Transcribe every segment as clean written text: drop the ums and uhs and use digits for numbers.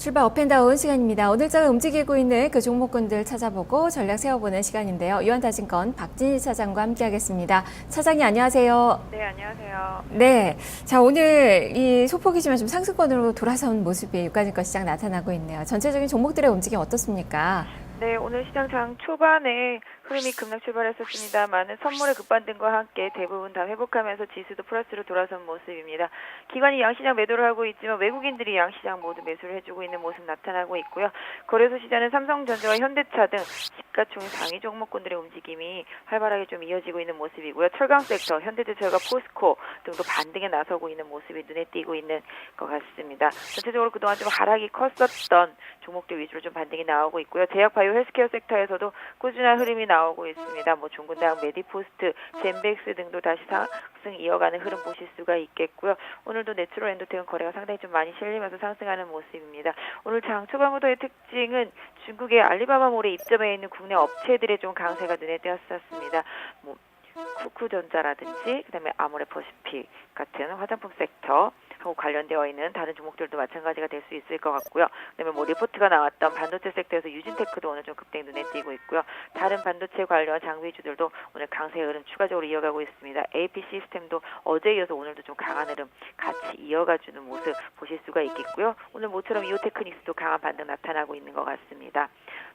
출발 업앤다운 시간입니다. 오늘 장을 움직이고 있는 그 종목군들 찾아보고 전략 세워보는 시간인데요. 유한타증권 박진희 차장과 함께하겠습니다. 차장님 안녕하세요. 네, 안녕하세요. 네, 자 오늘 이 소폭이지만 좀 상승권으로 돌아선 모습이 유가증권 시장 나타나고 있네요. 전체적인 종목들의 움직임 어떻습니까? 네, 오늘 시장 장 초반에 흐름이 급락 출발했었습니다만은 선물의 급반등과 함께 대부분 다 회복하면서 지수도 플러스로 돌아선 모습입니다. 기관이 양시장 매도를 하고 있지만 외국인들이 양시장 모두 매수를 해주고 있는 모습 나타나고 있고요. 거래소 시장은 삼성전자와 현대차 등 시가총액 상위 종목군들의 움직임이 활발하게 좀 이어지고 있는 모습이고요. 철강 섹터, 현대제철과 포스코 등도 반등에 나서고 있는 모습이 눈에 띄고 있는 것 같습니다. 전체적으로 그동안 좀 하락이 컸었던 종목들 위주로 좀 반등이 나오고 있고요. 제약 바이오 헬스케어 섹터에서도 꾸준한 흐름이 나오고 있습니다. 종근당, 메디포스트, 젠백스 등도 다시 상승 이어가는 흐름 보실 수가 있겠고요. 오늘도 내추럴 엔도텍은 거래가 상당히 좀 많이 실리면서 상승하는 모습입니다. 오늘 장 초반부터의 특징은 중국의 알리바바몰에 입점해 있는 국내 업체들의 좀 강세가 눈에 띄었었습니다. 쿠쿠전자라든지 그다음에 아모레퍼시픽 같은 화장품 섹터 하고 관련되어 있는 다른 종목들도 마찬가지가 될 수 있을 것 같고요. 그다음에 리포트가 나왔던 반도체 섹터에서 유진테크도 오늘 좀 급등 눈에 띄고 있고요. 다른 반도체 관련 장비주들도 오늘 강세 흐름 추가적으로 이어가고 있습니다. AP 시스템도 어제 이어서 오늘도 좀 강한 흐름 같이 이어가주는 모습 보실 수가 있겠고요. 오늘 모처럼 이오테크닉스도 강한 반등 나타나고 있는 것 같습니다.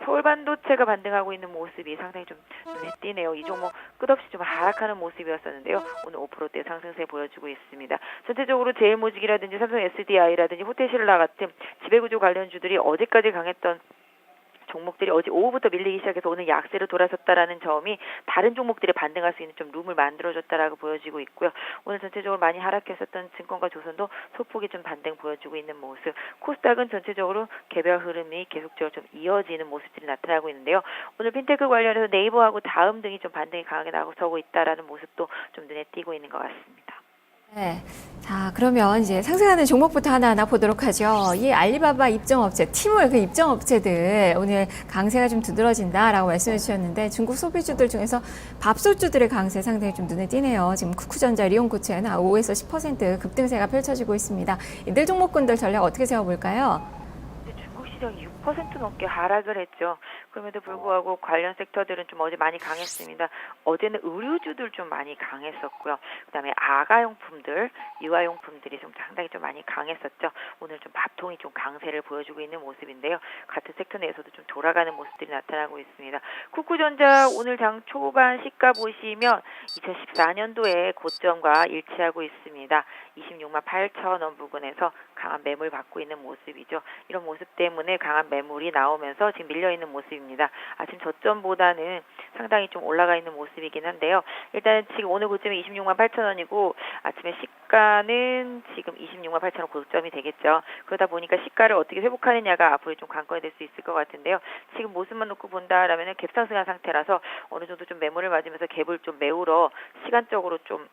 서울반도체가 반등하고 있는 모습이 상당히 좀 눈에 띄네요. 이 종목 끝없이 좀 하락하는 모습이었었는데요. 오늘 5%대 상승세 보여주고 있습니다. 전체적으로 제일모직이라든지 삼성 SDI라든지 호텔신라 같은 지배구조 관련주들이 어제까지 강했던 종목들이 어제 오후부터 밀리기 시작해서 오늘 약세로 돌아섰다라는 점이 다른 종목들이 반등할 수 있는 좀 룸을 만들어줬다라고 보여지고 있고요. 오늘 전체적으로 많이 하락했었던 증권과 조선도 소폭이 좀 반등 보여주고 있는 모습. 코스닥은 전체적으로 개별 흐름이 계속적으로 좀 이어지는 모습들이 나타나고 있는데요. 오늘 핀테크 관련해서 네이버하고 다음 등이 좀 반등이 강하게 나서고 있다라는 모습도 좀 눈에 띄고 있는 것 같습니다. 네. 자, 그러면 이제 상승하는 종목부터 하나하나 보도록 하죠. 이 알리바바 입점업체, 티몰 그 입점업체들 오늘 강세가 좀 두드러진다라고 말씀해 주셨는데 중국 소비주들 중에서 밥솥주들의 강세 상당히 좀 눈에 띄네요. 지금 쿠쿠전자, 리온코체는 5에서 10% 급등세가 펼쳐지고 있습니다. 이들 종목군들 전략 어떻게 세워볼까요? 중국 시장이 6% 넘게 하락을 했죠. 그럼에도 불구하고 관련 섹터들은 좀 어제 많이 강했습니다. 어제는 의류주들 좀 많이 강했었고요. 그다음에 아가용품들, 유아용품들이 좀 상당히 좀 많이 강했었죠. 오늘 좀 밥통이 좀 강세를 보여주고 있는 모습인데요. 같은 섹터 내에서도 좀 돌아가는 모습들이 나타나고 있습니다. 쿠쿠전자 오늘 장 초반 시가 보시면 2014년도에 고점과 일치하고 있습니다. 26만 8천 원 부근에서 강한 매물 받고 있는 모습이죠. 이런 모습 때문에 강한 매물이 나오면서 지금 밀려있는 모습입니다. 아침 저점보다는 상당히 좀 올라가 있는 모습이긴 한데요. 일단 지금 오늘 고점이 26만 8천 원이고 아침에 시가는 지금 26만 8천 원 고점이 되겠죠. 그러다 보니까 시가를 어떻게 회복하느냐가 앞으로 좀 관건이 될 수 있을 것 같은데요. 지금 모습만 놓고 본다라면 갭상승한 상태라서 어느 정도 좀 매물을 맞으면서 갭을 좀 메우러 시간적으로 좀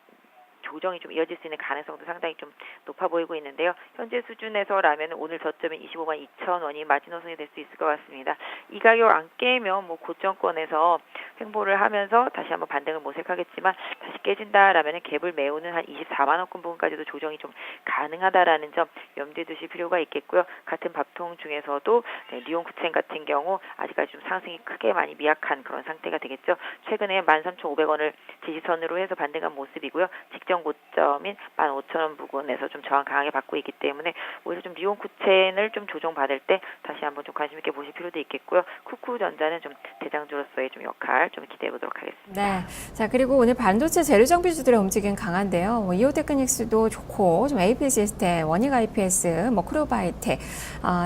조정이 좀 이어질 수 있는 가능성도 상당히 좀 높아 보이고 있는데요. 현재 수준에서라면 오늘 저점인 25만 2천 원이 마지노선이 될 수 있을 것 같습니다. 이 가격 안 깨면 고점권에서 횡보를 하면서 다시 한번 반등을 모색하겠지만 다시 깨진다라면 갭을 메우는 한 24만 원권 부분까지도 조정이 좀 가능하다라는 점 염두에 두실 필요가 있겠고요. 같은 밥통 중에서도 리온쿠첸 같은 경우 아직까지 좀 상승이 크게 많이 미약한 그런 상태가 되겠죠. 최근에 13,500원을 지지선으로 해서 반등한 모습이고요. 직전 고점인 15,000원 부근에서 좀 저항 강하게 받고 있기 때문에 오히려 좀 리온쿠첸을 좀 조정받을 때 다시 한번 좀 관심 있게 보실 필요도 있겠고요. 쿠쿠전자는 좀 대장주로서의 좀 역할 좀 기대해 보도록 하겠습니다. 네. 자, 그리고 오늘 반도체 재료 정비주들의 움직임 강한데요. 이오테크닉스도 좋고, 좀 AP 시스템, 원익 IPS, 크로바이텍,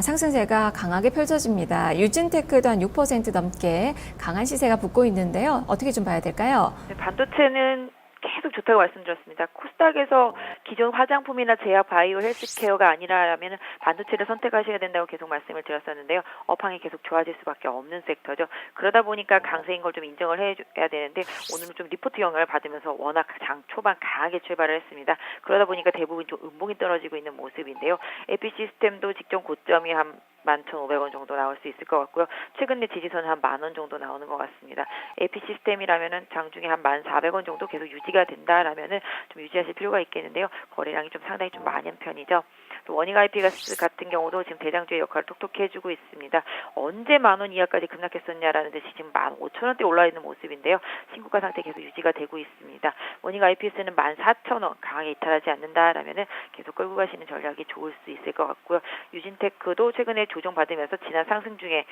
상승세가 강하게 펼쳐집니다. 유진테크도 한 6% 넘게 강한 시세가 붙고 있는데요. 어떻게 좀 봐야 될까요? 네, 반도체는 계속 좋다고 말씀드렸습니다. 코스닥에서 기존 화장품이나 제약, 바이오, 헬스케어가 아니라면 반도체를 선택하셔야 된다고 계속 말씀을 드렸었는데요. 업황이 계속 좋아질 수밖에 없는 섹터죠. 그러다 보니까 강세인 걸 좀 인정을 해줘야 되는데 오늘은 좀 리포트 영향을 받으면서 워낙 장 초반 강하게 출발을 했습니다. 그러다 보니까 대부분 좀 음봉이 떨어지고 있는 모습인데요. AP 시스템도 직전 고점이 한 11,500원 정도 나올 수 있을 것 같고요. 최근에 지지선은 한 10,000원 정도 나오는 것 같습니다. AP 시스템이라면은 장중에 한 1,400원 정도 계속 유지가 된다라면은 좀 유지하실 필요가 있겠는데요. 거래량이 좀 상당히 좀 많은 편이죠. 또 원익 IP가스 같은 경우도 지금 대장주의 역할을 톡톡히 해주고 있습니다. 언제 10,000원 이하까지 급락했었냐라는 듯이 지금 15,000원대 올라 있는 모습인데요. 신고가 상태 계속 유지가 되고 있습니다. 원익 IPS는 14,000원 강하게 이탈하지 않는다라면은 계속 끌고 가시는 전략이 좋을 수 있을 것 같고요. 유진테크도 최근에 조정받으면서 지난 상승 중에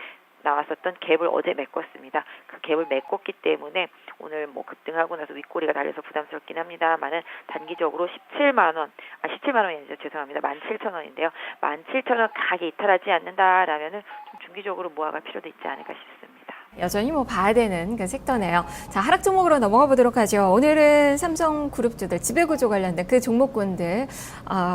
나왔었던 갭을 어제 메꿨습니다. 그 갭을 메꿨기 때문에 오늘 뭐 급등하고 나서 윗꼬리가 달려서 부담스럽긴 합니다만은 단기적으로 17만 원이 아니죠. 죄송합니다. 17,000원인데요. 17,000원 가게 이탈하지 않는다라면은 좀 중기적으로 모아갈 필요도 있지 않을까 싶습니다. 여전히 뭐 봐야 되는 그 섹터네요. 자, 하락 종목으로 넘어가 보도록 하죠. 오늘은 삼성그룹주들, 지배구조 관련된 그 종목군들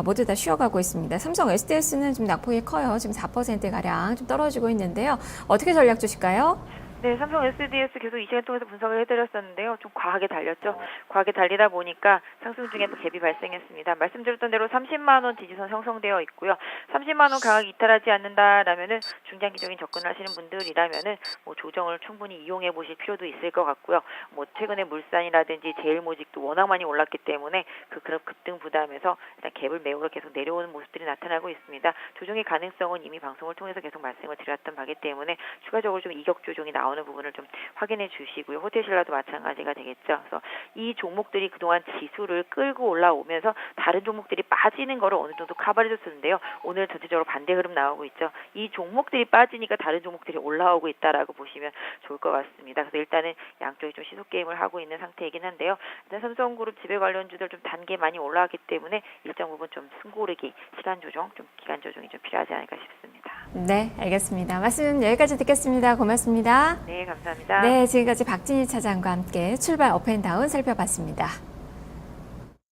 모두 다 쉬어가고 있습니다. 삼성 SDS는 좀 낙폭이 커요. 지금 4%가량 좀 떨어지고 있는데요. 어떻게 전략 주실까요? 네, 삼성 SDS 계속 이 시간 통해서 분석을 해드렸었는데요. 좀 과하게 달렸죠. 과하게 달리다 보니까 상승 중에 또 갭이 발생했습니다. 말씀드렸던 대로 30만 원 지지선 형성되어 있고요. 30만 원 강하게 이탈하지 않는다라면은 중장기적인 접근을 하시는 분들이라면은 뭐 조정을 충분히 이용해 보실 필요도 있을 것 같고요. 뭐 최근에 물산이라든지 제일모직도 워낙 많이 올랐기 때문에 그 급등 부담에서 일단 갭을 메우러 계속 내려오는 모습들이 나타나고 있습니다. 조정의 가능성은 이미 방송을 통해서 계속 말씀을 드렸던 바기 때문에 추가적으로 좀 이격 조정이 나오는 부분을 좀 확인해 주시고요. 호텔신라도 마찬가지가 되겠죠. 그래서 이 종목들이 그동안 지수를 끌고 올라오면서 다른 종목들이 빠지는 거를 어느 정도 커버해 줬었는데요. 오늘 전체적으로 반대 흐름 나오고 있죠. 이 종목들이 빠지니까 다른 종목들이 올라오고 있다라고 보시면 좋을 것 같습니다. 그래서 일단은 양쪽이 좀 시속 게임을 하고 있는 상태이긴 한데요. 일단 삼성그룹 지배 관련주들 좀 단계 많이 올라왔기 때문에 일정 부분 좀 승고르기, 시간 조정, 좀 기간 조정이 좀 필요하지 않을까 싶습니다. 네, 알겠습니다. 말씀 여기까지 듣겠습니다. 고맙습니다. 네, 감사합니다. 네, 지금까지 박진희 차장과 함께 출발 업앤다운 살펴봤습니다.